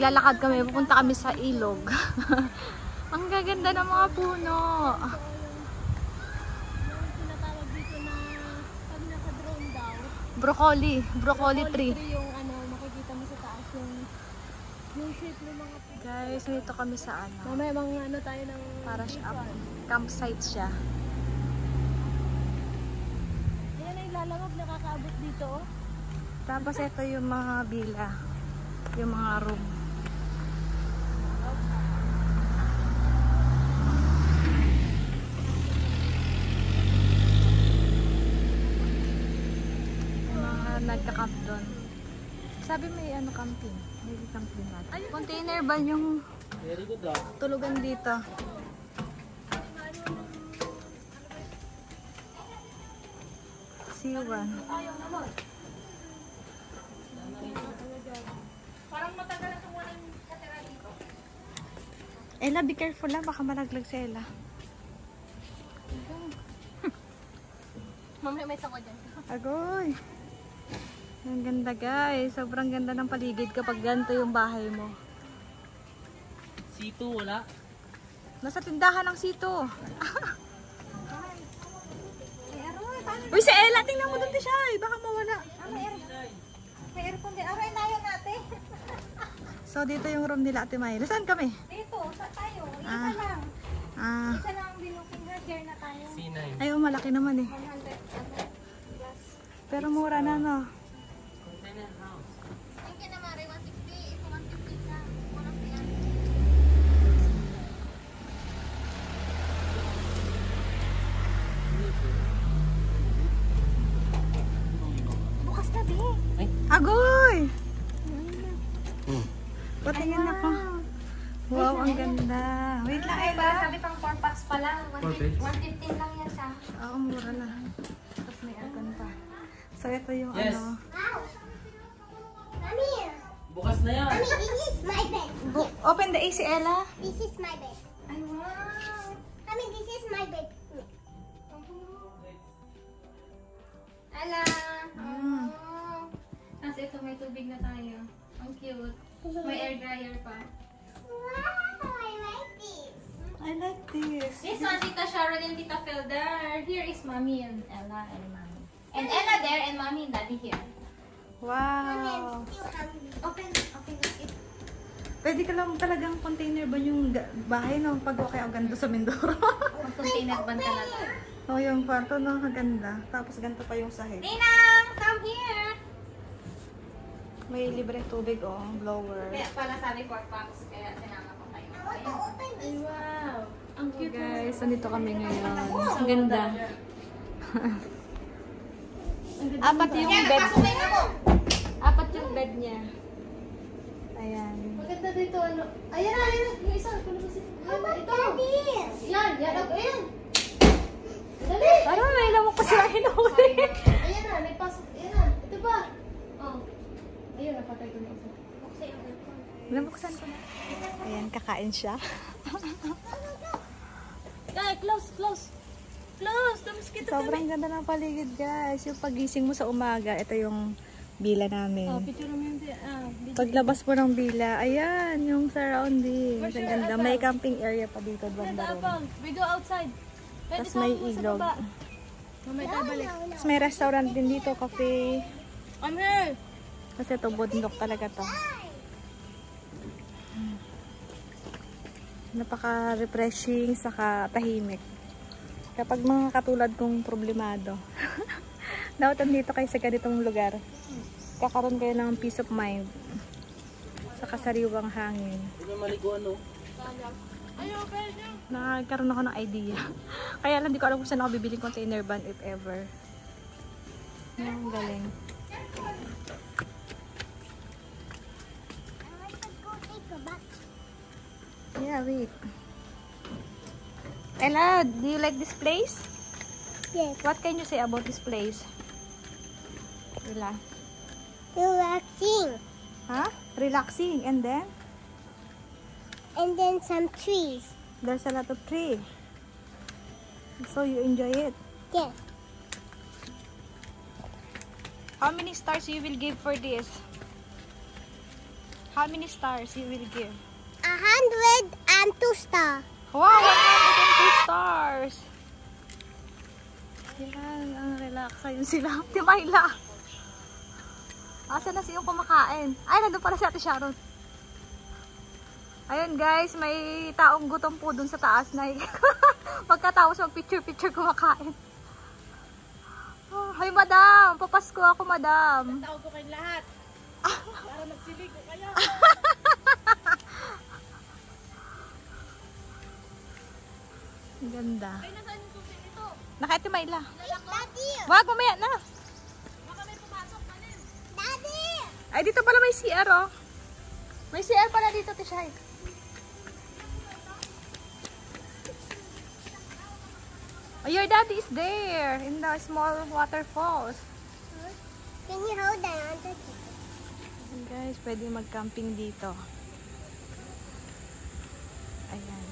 maglalakad kami, pupunta kami sa ilog. Ang gaganda ng mga puno. Tinatawag dito na pag naka-drone daw. Broccoli tree. Yung ano, makikita mo sa taas yung shape ng mga puno. Guys, dito kami sa ano. Mamaya mga ano tayo ng Para siya campsite siya. ayan ay lalawag, nakakaabot dito oh. Tapos ito yung mga villa. Yung mga room. Yung mga nagka-camp doon. Sabi may ano camping. May camping natin. Container ba yung tulugan dito? C1. Parang matagal na itong walang katira dito. Ella, be careful lang. Baka malaglag si Ella. Mamaya may sako dyan. Agoy! Ang ganda guys. Sobrang ganda ng paligid kapag ganito yung bahay mo. C2 wala? Nasa tindahan ng sito. Uy, si Ella! Tingnan mo doon siya. Baka mawala. May aircon din. Aray, nayo natin. So, dito yung room nila, Ate Mayra. Saan kami? Dito, sa tayo. Isa Ah. lang. Ah. Isa lang ang binuking na. Share na tayo. C9. Ay, oh, malaki naman eh. 100 plus. Pero mura na, no? Container house. Thank you na Mari, 160. Ito 150 ka. Walang siya. Bukas na, Be. Agoy! Patingin ako. Wow, ang ganda. Wait lang, Ay, Ella. para sabi pang 4 packs pa lang. 4 beds? 115 lang yan siya. Oo, mura na. Tapos may aircon pa. So, ito yung Yes. ano. Mommy, Bukas na yan. mommy, this is my bed. Open the AC, Ella. This is my bed. Ay, wow. Mommy, this is my bed. Ala. Mm. Oh. Tapos ito may tubig na tayo. Ang cute. May air dryer pa. Wow, I like this. I like this. This one, Tita Sharon and Tita Felder. Here is Mommy and Ella and Mommy. And Ella there and Mommy and Daddy here. Mommy, I'm Wow. still hungry. Open it. Pwede ka lang talagang container ba yung bahay no? Pag okay ako ganda sa Mindoro. Mag-container ban ka na lang. Oh, yung kwarto no, kaganda. Tapos ganito pa yung sahig. Ninang, come here. May libreng tubig oh, blower. Kaya pala sabi 4 packs, kaya sinama ko kayo. I want to open Ay, this. wow. Ang So cute. guys, nandito kami ngayon. Ang ganda. Apat yung bed. Apat yung bed niya. Ayan. Maganda dito, ano. Ayan na, yung isa. How about Ito. this? Yan, ayan. Dali. Parang may lamok pa sila hinuli. Ayan na, nagpasok. Ayan na, ito pa. Oh. Ayun, napatay ko na isa. Nabuksan ko na. Ayan, kakain siya. Guys, close. Close, the mosquito. Sobrang ganda ng paligid guys. Yung pagising mo sa umaga, ito yung bila Oh, namin. picture mo yun. Paglabas mo ng bila, ayan, yung surrounding. Ang ganda. May camping area pa dito, banda ron. We go outside. Tapos may ilog. Mamaya tayo balik. Tapos may restaurant din dito, cafe. I'm here. Kasi ito, bundok talaga to. Napaka-refreshing, saka tahimik. Kapag mga katulad kong problemado, dapat dito kayo sa ganitong lugar. Kakaroon kayo ng peace of mind. Sa kasariwang hangin. Hindi na maligo ano? Nakakaroon ako ng idea. Kaya lang di ko alam kung saan ako bibiling container van if ever. Ang galing. I like to go take a bath. Yeah, wait. Ella, do you like this place? Yes. What can you say about this place? Ella? Relaxing. Huh? Relaxing. And then? And then some trees. There's a lot of tree. So you enjoy it? Yes. How many stars you will give for this? How many stars you will give? 102 stars. Wow, 102 stars. Yan, ang relax. Ayun sila. Di Myla. Asa na siyang kumakain? Ay, nandun pala si Ate Sharon. Ayun guys, may taong gutom po dun sa taas na pagkatapos mag-picture-picture kumakain. Oh, hi madam! Papasko ako madam. Tawag ko kayong lahat. Para magsilig ko kayo. Ang ganda. Ay, nasaan yung tubig ito? Nakati Myla. Daddy! Wag, mamaya na. Baka may pumasok pa rin. Daddy! Ay, dito pala may CR oh. May CR pala dito, Tishay. Oh, your daddy is there in the small waterfalls. Can you hold that on the Ayan guys, pwede mag-camping dito. Ayan.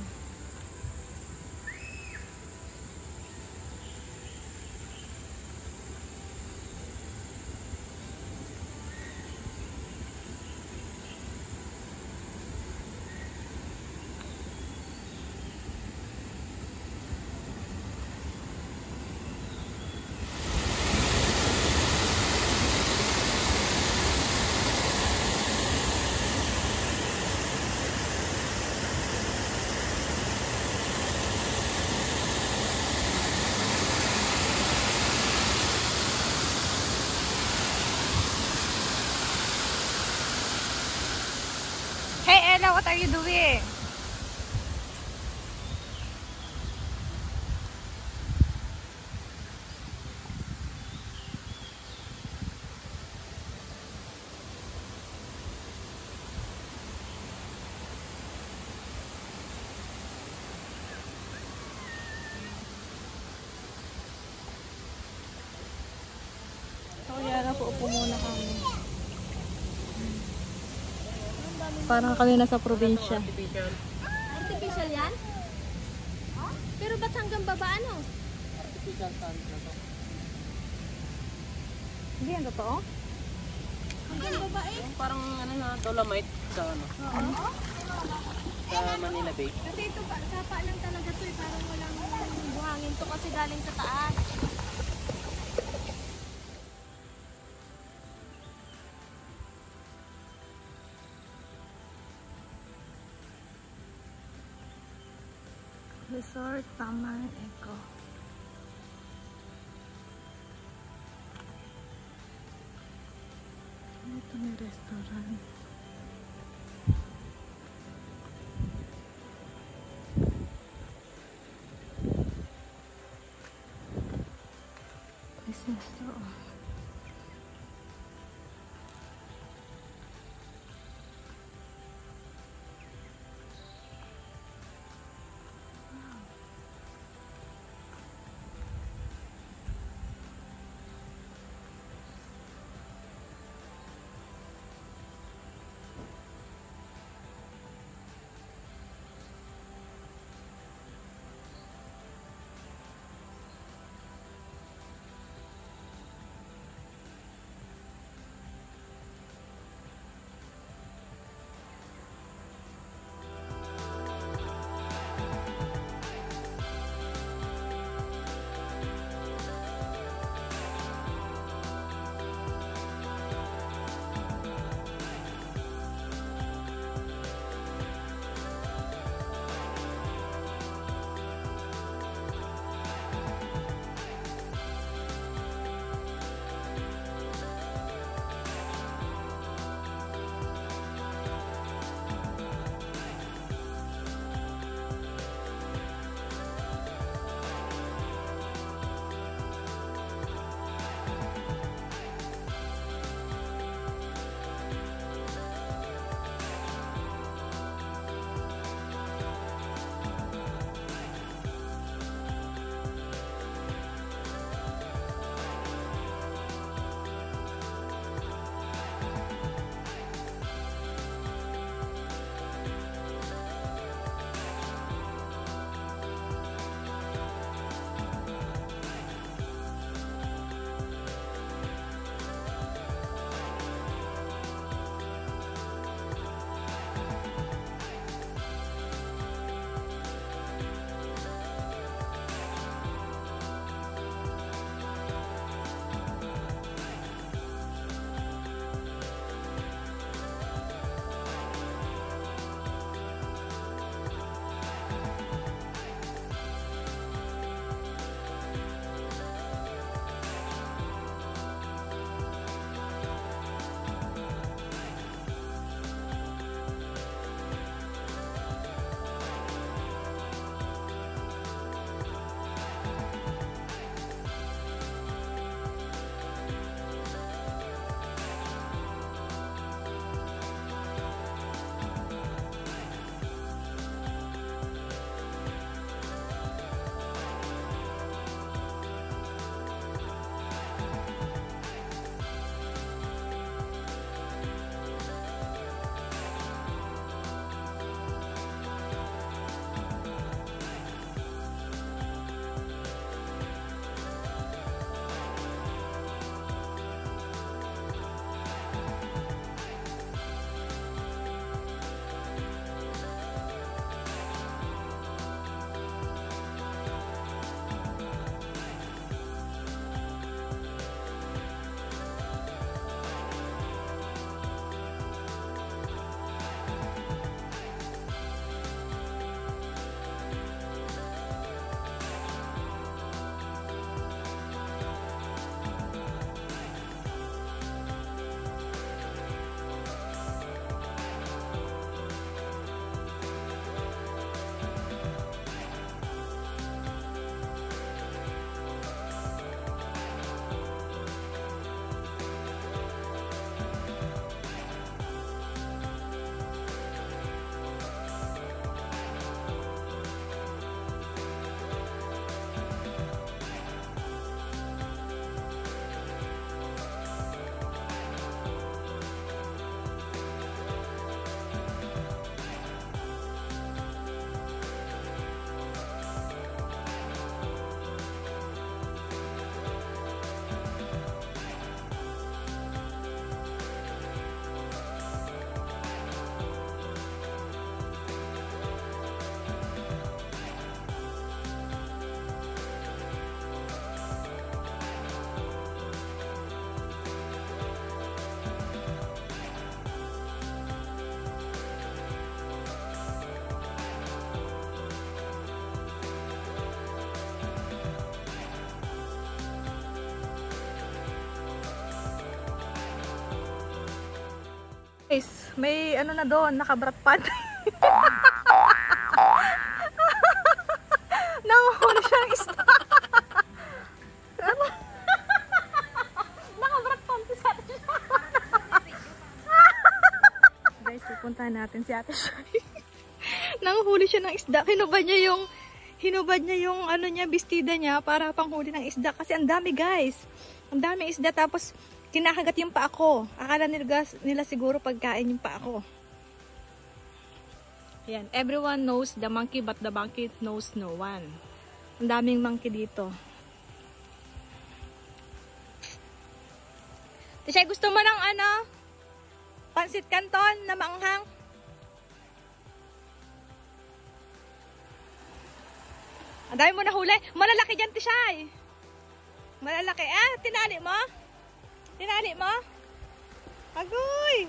Hey Ella, what are you doing? So, yan, upo muna kami. Parang kami nasa probinsya. Artificial yan? Pero ba't hanggang baba ano? Artificial sand na to. Hindi yan totoo? Hanggang baba eh. Parang ano na, dolomite sa ano. Sa Manila Bay. Kasi ito sapa lang talaga to eh. Parang walang buhangin to kasi galing sa taas. Resort Summer Eco. Ito may restaurant. Business to. guys, may ano na doon, naka-brat pad. Nanguhuli siya ng isda. Naka-brat pad sa atin. Guys, pupuntahan natin si Ate Shai. Nanguhuli siya ng isda. Hinubad niya yung ano niya, bestida niya para panghuli ng isda. Kasi ang dami guys. Ang dami isda tapos kinakagat yung paa ko. Akala nila siguro pagkain yung paa ko. Ayan. Everyone knows the monkey but the monkey knows no one. Ang daming monkey dito. Tishay, gusto mo ng ano? Pansit Canton na maanghang? Ang dami mo nahuli. Malalaki dyan, Tishay. Malalaki. Ah, tinali mo? Tinali mo? Agoy!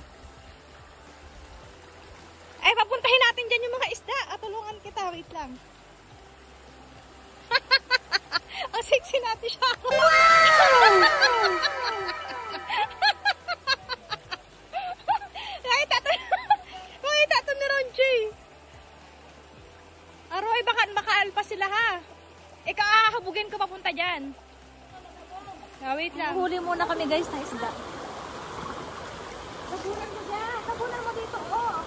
Ay, papuntahin natin dyan yung mga isda. Tulungan kita. Wait lang. Ang sexy natin siya. Wow! Nakita ito ni Ronji. Aroy, baka makaalpas sila ha. Ikaw ahabugin ko papunta dyan. Wait lang. Huli muna kami guys na isda. Tabunan mo dyan. Tabunan mo dito. Oh.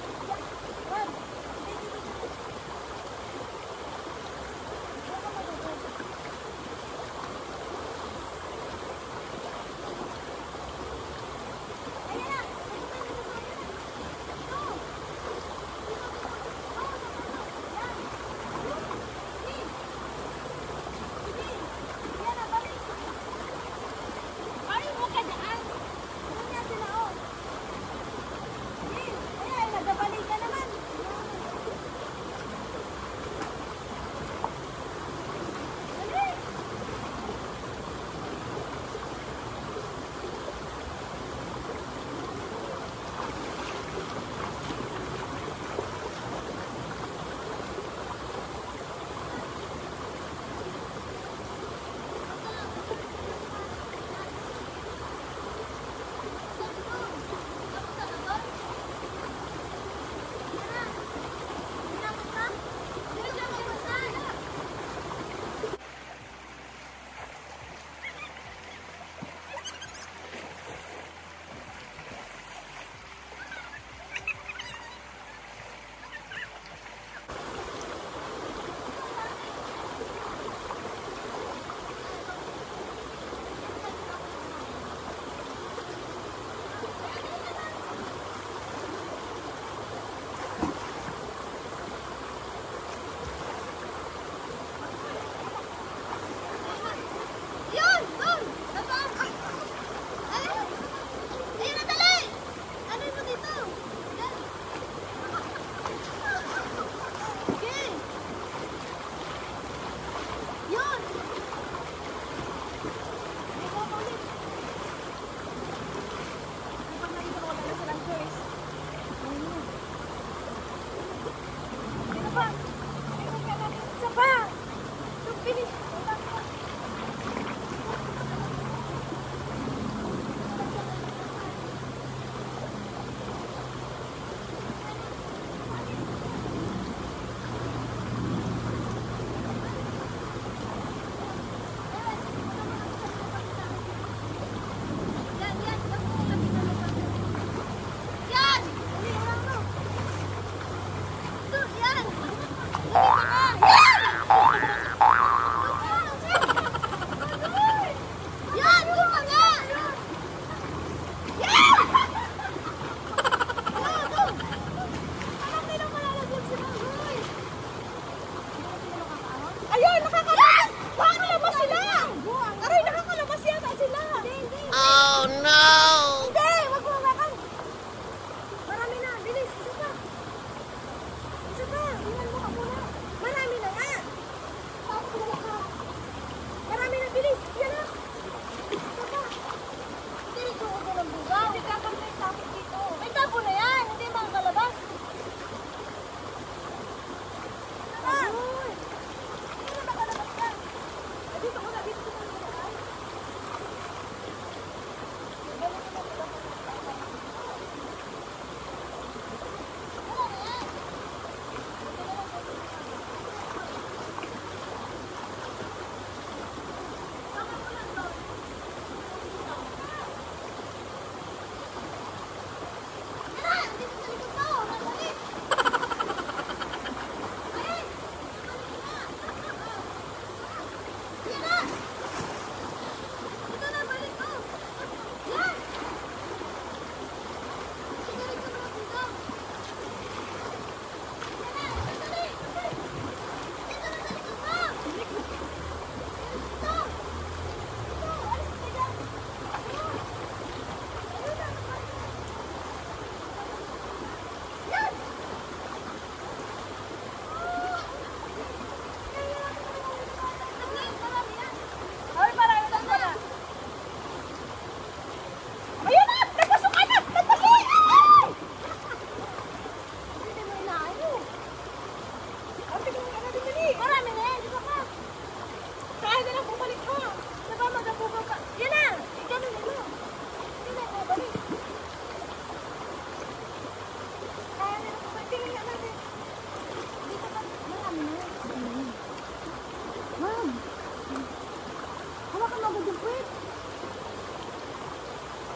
agad yung puwet.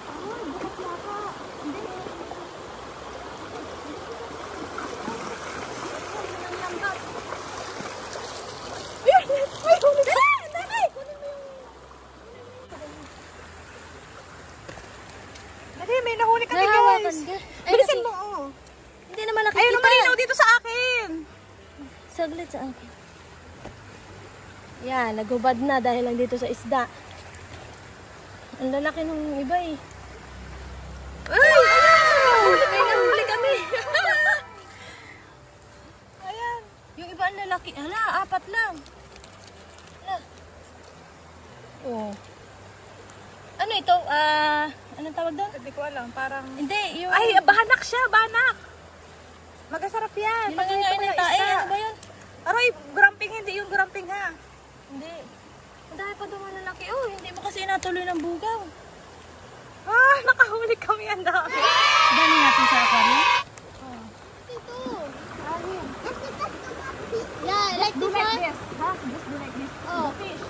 Ay, bukas yata. Hindi. Ang lambat. Ayun! Ay, huli ka! Nanay! Dali, may nahuli kami, Nahawakan guys. ka. Ay, Bilisan naki- mo, oh. Hindi naman nakikita. Ayun, malinaw dito sa akin. Saglit sa akin. Yan, nagubad na dahil lang dito sa isda. Ang lalaki nung iba eh. Ay! Nahuli kami, nahuli kami. Ayan. Yung iba ang lalaki. Hala, 4 lang. Hala. Oh. Ano ito? Anong tawag doon? Hindi ko alam, parang... Hindi, yung... Ay, banak siya, banak. Magasarap yan. yung nangangain ng tae. Ano ba yun? Aroy, gramping, hindi yung gramping, ha? Hindi. Ang dahil pa doon ang lalaki. Oh, hindi mo kasi natuloy ng bugaw. Ah, nakahuli kami, ang dami. Dali natin sa aquarium. Yeah, like this one. Yes, ha? Just do like this. Oh. Fish.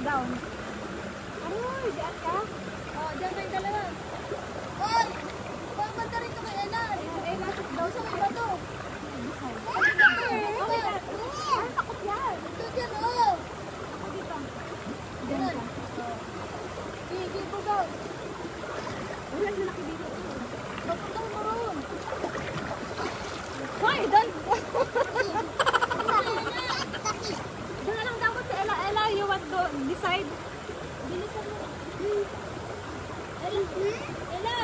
Down. Aroy, diyan ka? Oh, dyan tayong dalawa. Oy! Pupunta rito kay Ella. Eh, nasip daw sa Ano ba to? Okay, ay, takot yan. Ito dyan, oh. Diyan ka. Sige, bugaw. Wala na laki dito. Papunta mo ron. Why? Doon. Doon na lang dapat sa Ella. Ella, you want to decide? Bilisan mo. Ella.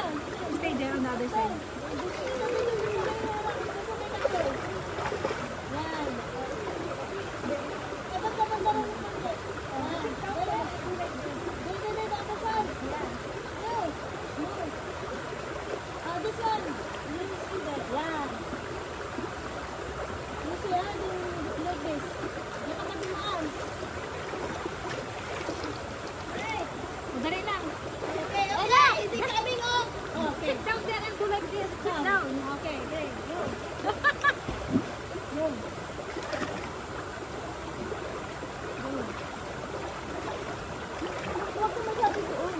Stay there on the other side. Yan. Dapat papunta ron. Dali, nakapasan. No. This one. You see that? Yan. You see, like this. Yan ka matimaan. Dali lang. Okay, Ella, is it coming up? Sit down there and do like this. Sit down. Okay, great. Huwag ka masyado doon.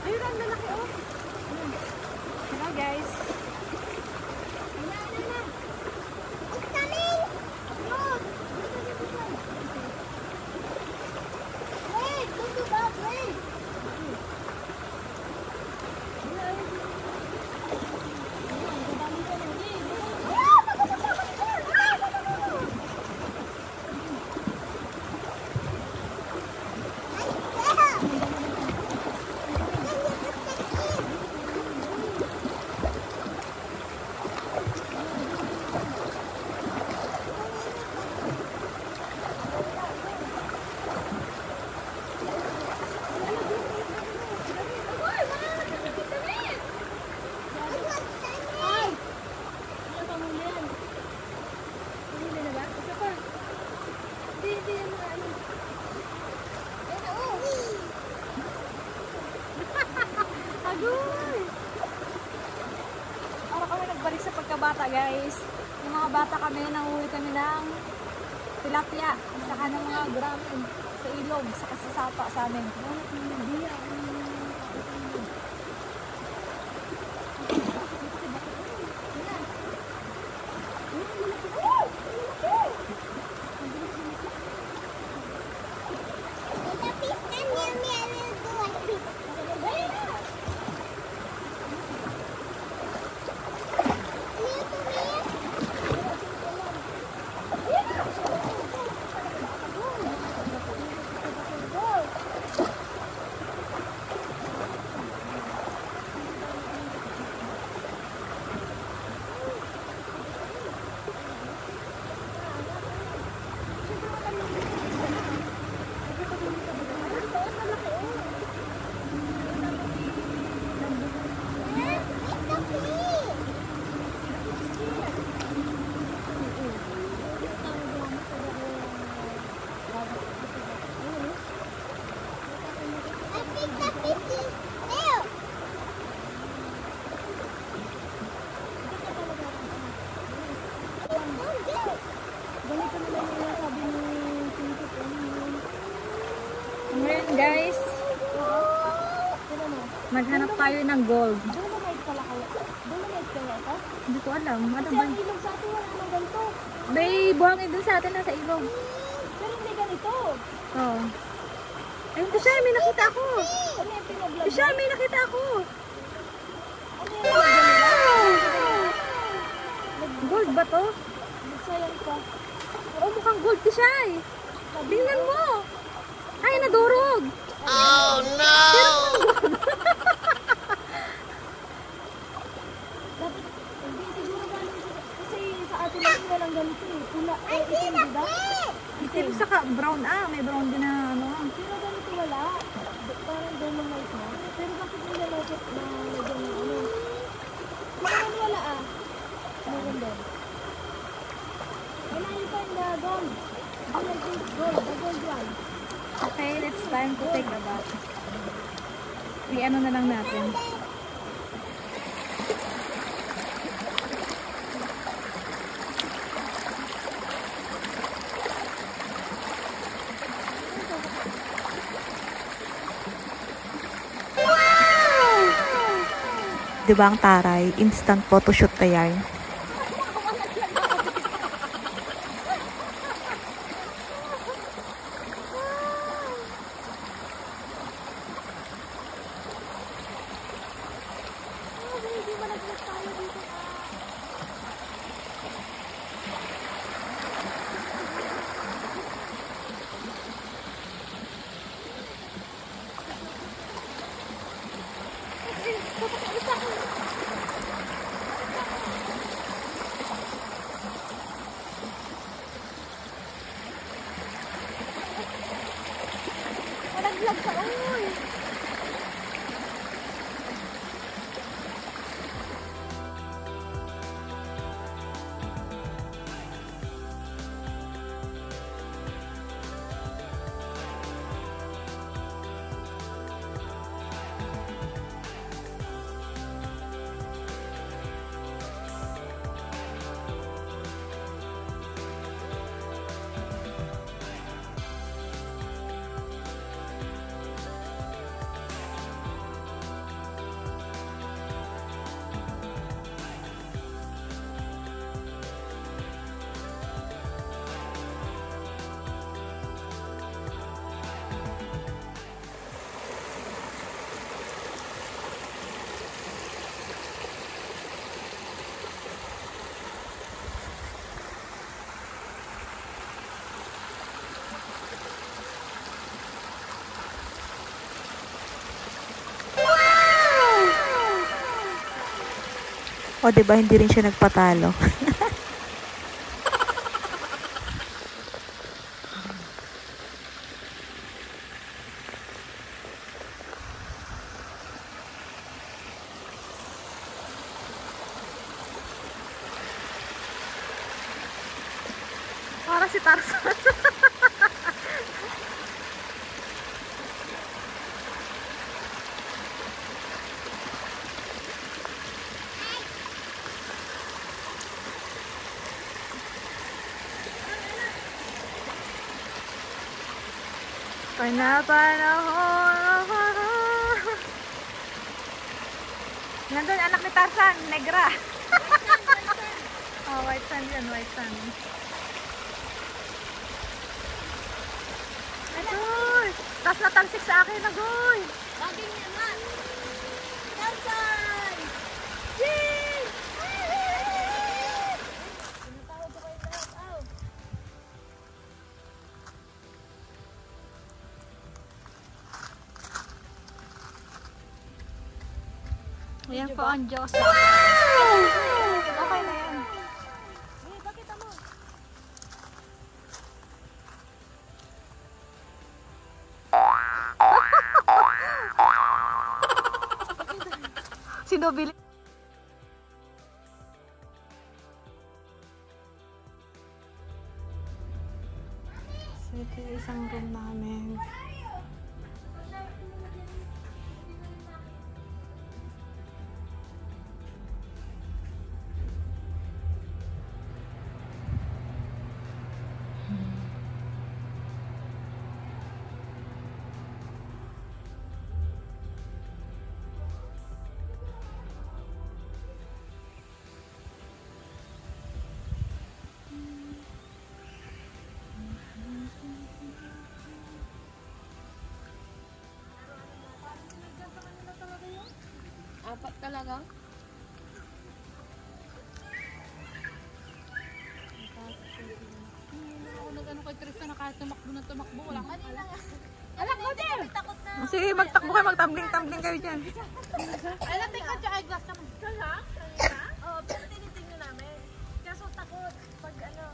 Ayun ang lalaki, oh. Hello, guys. It's coming! Look! Wait! Don't do that! Wait! Agoy! Para kami nagbalik sa pagkabata, guys. Yung mga bata kami, nanguhuli kami ng tilapia, saka ng mga gramin sa ilog, sa kasasapa sa amin. Guys, maghanap tayo ng gold. Dolomite pala kayo. Dolomite kaya ito? Hindi ko alam. Ano Kasi ba? ang ilog sa atin wala namang ganito. May buhangin dun sa atin nasa ilog. Pero hindi ganito. Oo. Ayun, Tisha, may nakita ako. Ano yung pinablog? Tisha, may nakita ako. Ano yung Gold ba to? nagsayang ka? Oo, mukhang gold, Tisha. Tingnan mo. Ay, nadurog. Oh no! Dapat, hindi siguro galing kasi sa atin lang walang ganito eh. Pula, itim, diba? Itim saka brown. May brown din na ano. Pero ganito wala. Parang dolomite na. Pero bakit hindi na lagyan ng ano? Parang wala ah. Meron doon. And I find the gold. I like this gold, the gold one. Okay, it's time to take a bath. I-ano na lang natin. Diba ang taray? Instant photoshoot na yan. Nalaglag ka, oy! O diba, hindi rin siya nagpatalo. Para si Tarzan. Panapanahon. Nandun anak ni Tarzan, negra. Oh, white sand yan, white sand. Agoy! Tapos natalsik sa akin, agoy! Laging yan nga! Tarzan! Yay! Tinatawag ko kayo lahat, aw! Ayan po ang Diyos. Okay na yan. Eh, bakit mo? Sinubili. So, ito yung isang room namin. Apat talaga? Ako nag-ano kay Krista na kahit tumakbo na tumakbo. Wala kang alam. Alam ko din! Takot na! Sige, magtakbo kayo, magtumbling-tumbling kayo dyan. Alam, tingnan siya eyeglass naman. Oo, pero tinitingnan namin. Kaso takot pag ano.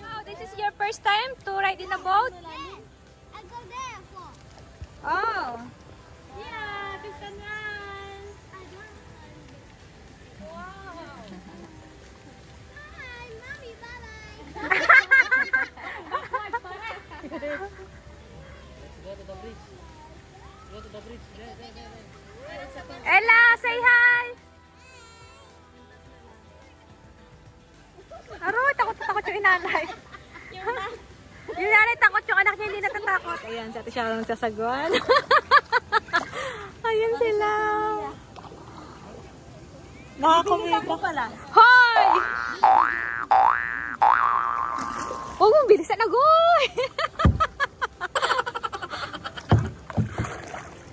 Oh, this is your first time to ride in a boat? I'll go there for. Oh. Yeah, Krista run! Hi, mommy, bye-bye! Go to the bridge. Go to the bridge. There. Ella, say hi! Aroy, takot na takot yung inanay. Yung nanay takot, yung anak niya hindi natatakot. Ayan, sa atin siya ang sasagwan. Ayan sila. Nakakumita pala. Hoy! Huwag mong bilisan na, Goy!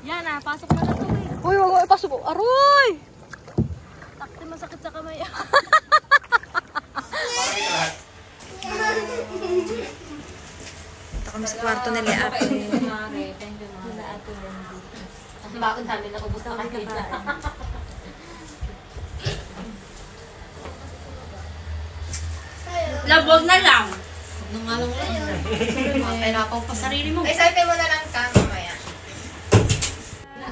Yan ah, pasok na lang ito eh. Uy, huwag mo ipasok. Aroy! Takti masakit sa kamay. Ito kami sa kwarto nila ate. Bakit namin nakubos na kanina? Labog na lang. Nung anong lang. Pinapaw pa sarili mo. Isipin mo na lang ka mamaya.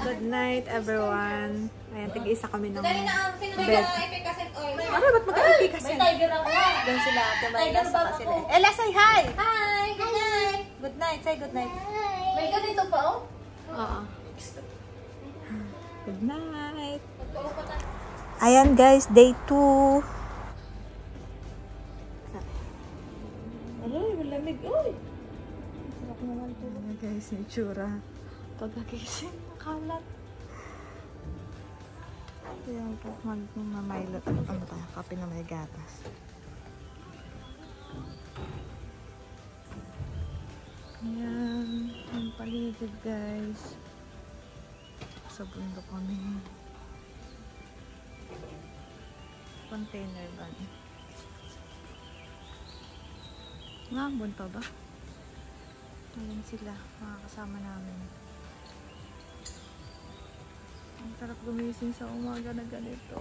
Good night, everyone. Ayan, tig-isa kami ng Sino bed. efficacy oil? Ano, ba't magka-ipi kasi? Tiger ako. Doon sila, tumalas sa sila. Ella, say hi! Hi! Good night! Good night, say good night. May ganito pa oh? Oo. Good night. Ayan guys, day 2. Aloy, malamig. Uy! Sarap naman ito. Ayan guys, yung tsura. Pagkagising, kalat. Ayan po, magmamailot. Ano tayo? Kape na may gatas. Ayan. Ang paligid guys. Sa bundok kami. Container van. Ngambon pa ba? Ayan sila, mga kasama namin. Ang sarap gumising sa umaga na ganito.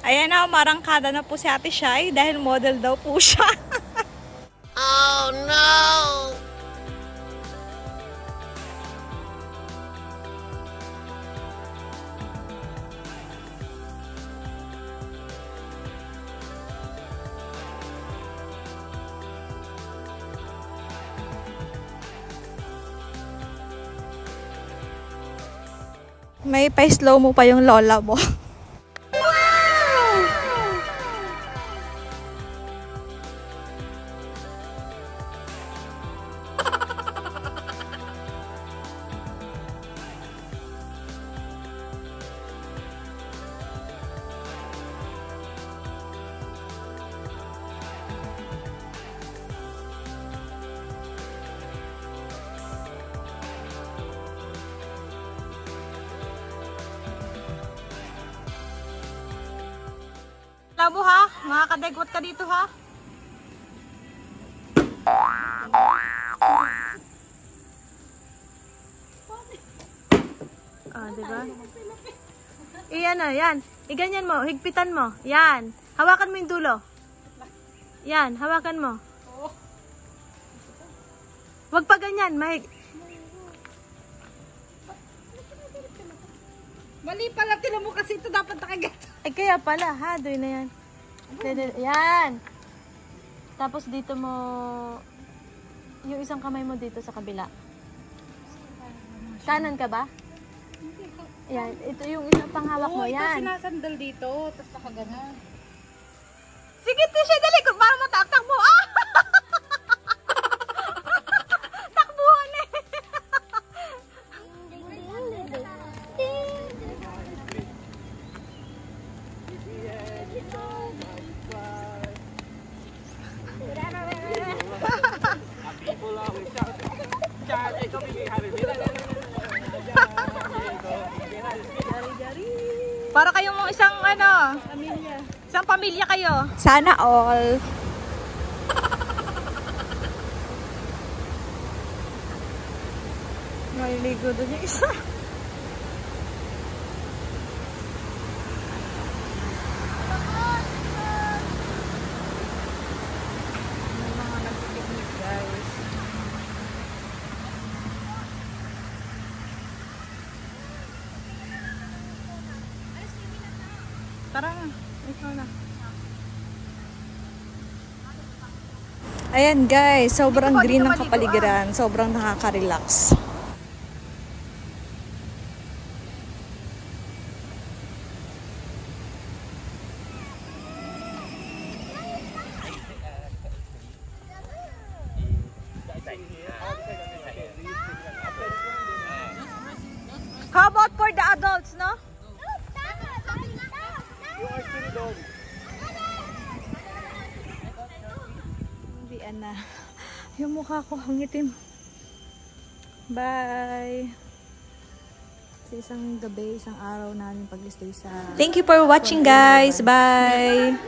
Ayan na, marangkada na po si Ate Shai dahil model daw po siya. Oh no! May pa-slow mo pa yung lola mo. Labo ha, makakadegwat ka dito ha. Ah, diba? Iyan na, yan. Iganyan mo, higpitan mo. Yan. Hawakan mo yung dulo. Yan, hawakan mo. Huwag pa ganyan, Mali pala, tinan mo kasi ito dapat nakagat. Ay, kaya pala, ha? Doon na yan. Yan. Tapos dito mo, yung isang kamay mo dito sa kabila. Kanan ka ba? Yan. Ito yung isang panghawak mo. Ito Yan. sinasandal dito, tapos nakagana. Sige, Tisha, dali. Para mo takbo. Ah! Takbuhan eh. Para kayong isang ano, isang pamilya kayo. Sana all. Maliligo doon yung isa. May mga nagpipiknik, guys. Tara na. Ikaw na. Ayan guys, sobrang green ng kapaligiran. Sobrang nakaka-relax. How about for the adults, no? Hindi na. Yung mukha ko hangitim. Bye! Sa isang gabi, isang araw namin pag-stay sa... Thank you for watching guys! Bye!